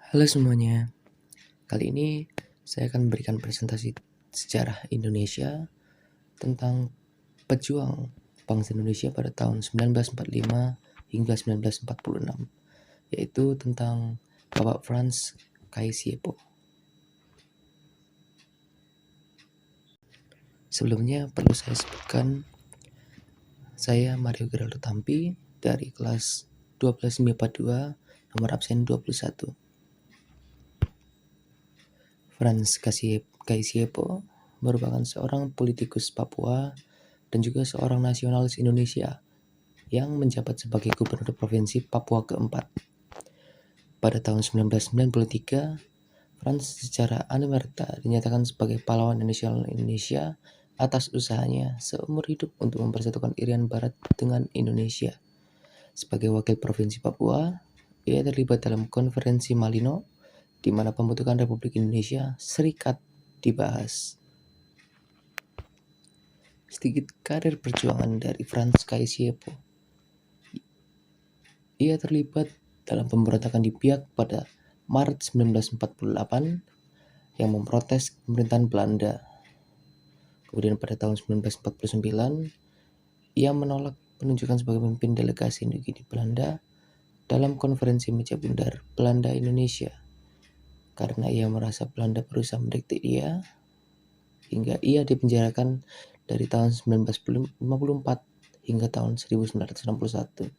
Halo semuanya, kali ini saya akan memberikan presentasi sejarah Indonesia tentang pejuang bangsa Indonesia pada tahun 1945 hingga 1946, yaitu tentang Bapak Frans Kaisiepo. Sebelumnya perlu saya sebutkan, saya Mario Geraldo Tampi dari kelas 12 MIPA 2, nomor absen 21. Frans Kaisiepo merupakan seorang politikus Papua dan juga seorang nasionalis Indonesia yang menjabat sebagai gubernur provinsi Papua keempat. Pada tahun 1993, Frans secara anumerta dinyatakan sebagai pahlawan nasional Indonesia atas usahanya seumur hidup untuk mempersatukan Irian Barat dengan Indonesia. Sebagai wakil provinsi Papua, ia terlibat dalam konferensi Malino, di mana pembentukan Republik Indonesia Serikat dibahas. Sedikit karir perjuangan dari Frans Kaisiepo. Ia terlibat dalam pemberontakan di Biak pada Maret 1948 yang memprotes pemerintahan Belanda. Kemudian pada tahun 1949, ia menolak penunjukan sebagai pemimpin delegasi Indochina Belanda dalam konferensi meja bundar Belanda-Indonesia karena ia merasa Belanda berusaha mendikte dia, hingga ia dipenjarakan dari tahun 1954 hingga tahun 1961.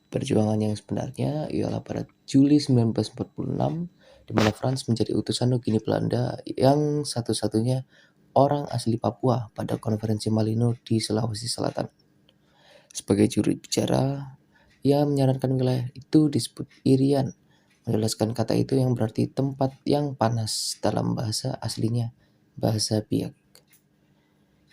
Perjuangan yang sebenarnya ialah pada Juli 1946, di mana Frans menjadi utusan Nugini Belanda yang satu-satunya orang asli Papua pada konferensi Malino di Sulawesi Selatan. Sebagai juru bicara, ia menyarankan wilayah itu disebut Irian, menjelaskan kata itu yang berarti tempat yang panas dalam bahasa aslinya, bahasa Biak.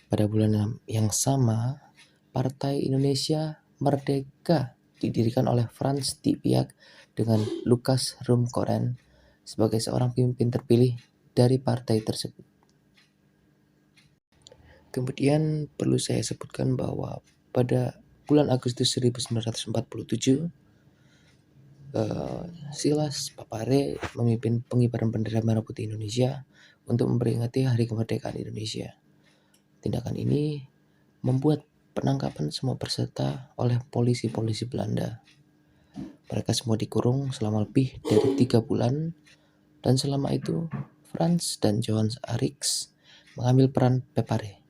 Pada bulan yang sama, Partai Indonesia Merdeka didirikan oleh Frans di Biak dengan Lukas Rumkoren sebagai seorang pemimpin terpilih dari partai tersebut. Kemudian perlu saya sebutkan bahwa pada bulan Agustus 1947, Silas Papare memimpin pengibaran bendera merah putih Indonesia untuk memperingati Hari Kemerdekaan Indonesia. Tindakan ini membuat penangkapan semua peserta oleh polisi-polisi Belanda. Mereka semua dikurung selama lebih dari 3 bulan, dan selama itu Frans dan Johannes Arix mengambil peran Papare.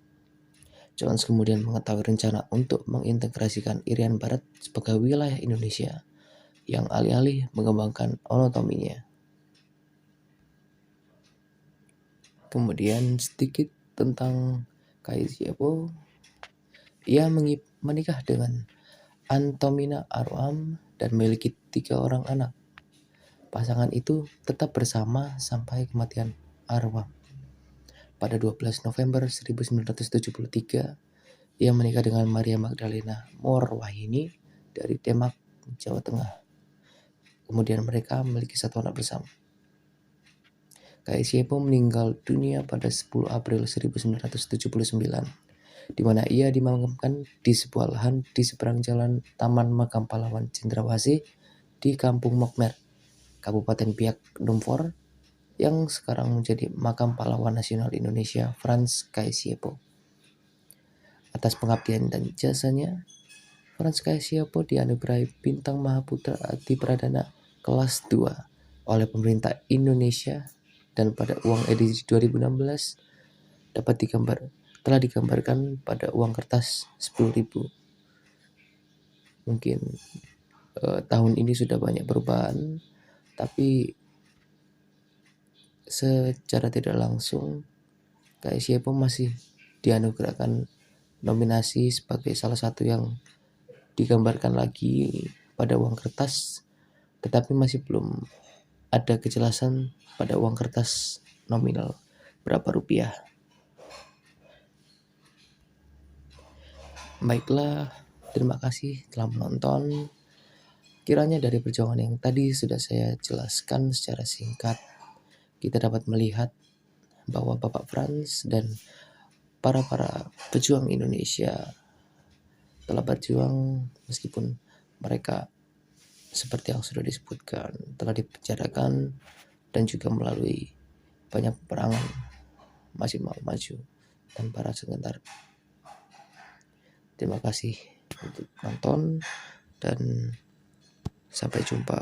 Johannes kemudian mengetahui rencana untuk mengintegrasikan Irian Barat sebagai wilayah Indonesia yang alih-alih mengembangkan otonominya. Kemudian sedikit tentang Kaisiepo. Ia menikah dengan Antomina Aruam dan memiliki 3 orang anak. Pasangan itu tetap bersama sampai kematian Aruam. Pada 12 November 1973, ia menikah dengan Maria Magdalena Morwahini dari Demak, Jawa Tengah. Kemudian mereka memiliki 1 anak bersama. Kaisiepo meninggal dunia pada 10 April 1979, di mana ia dimakamkan di sebuah lahan di seberang jalan Taman Makam Pahlawan Cendrawasih di Kampung Mokmer, Kabupaten Biak Numfor, yang sekarang menjadi Makam Pahlawan Nasional Indonesia Frans Kaisiepo. Atas pengabdian dan jasanya, Frans Kaisiepo dianugerahi Bintang Mahaputra Adi Pradana kelas 2 oleh pemerintah Indonesia, dan pada uang edisi 2016 telah digambarkan pada uang kertas 10.000. Mungkin tahun ini sudah banyak perubahan, tapi secara tidak langsung Kaisiepo masih dianugerahkan nominasi sebagai salah satu yang digambarkan lagi pada uang kertas, tetapi masih belum ada kejelasan pada uang kertas nominal berapa rupiah. Baiklah, terima kasih telah menonton. Kiranya dari perjuangan yang tadi sudah saya jelaskan secara singkat, kita dapat melihat bahwa Bapak Frans dan para pejuang Indonesia telah berjuang meskipun mereka seperti yang sudah disebutkan, telah dipenjarakan dan juga melalui banyak peperangan masih mau maju dan para sebentar. Terima kasih untuk nonton dan sampai jumpa.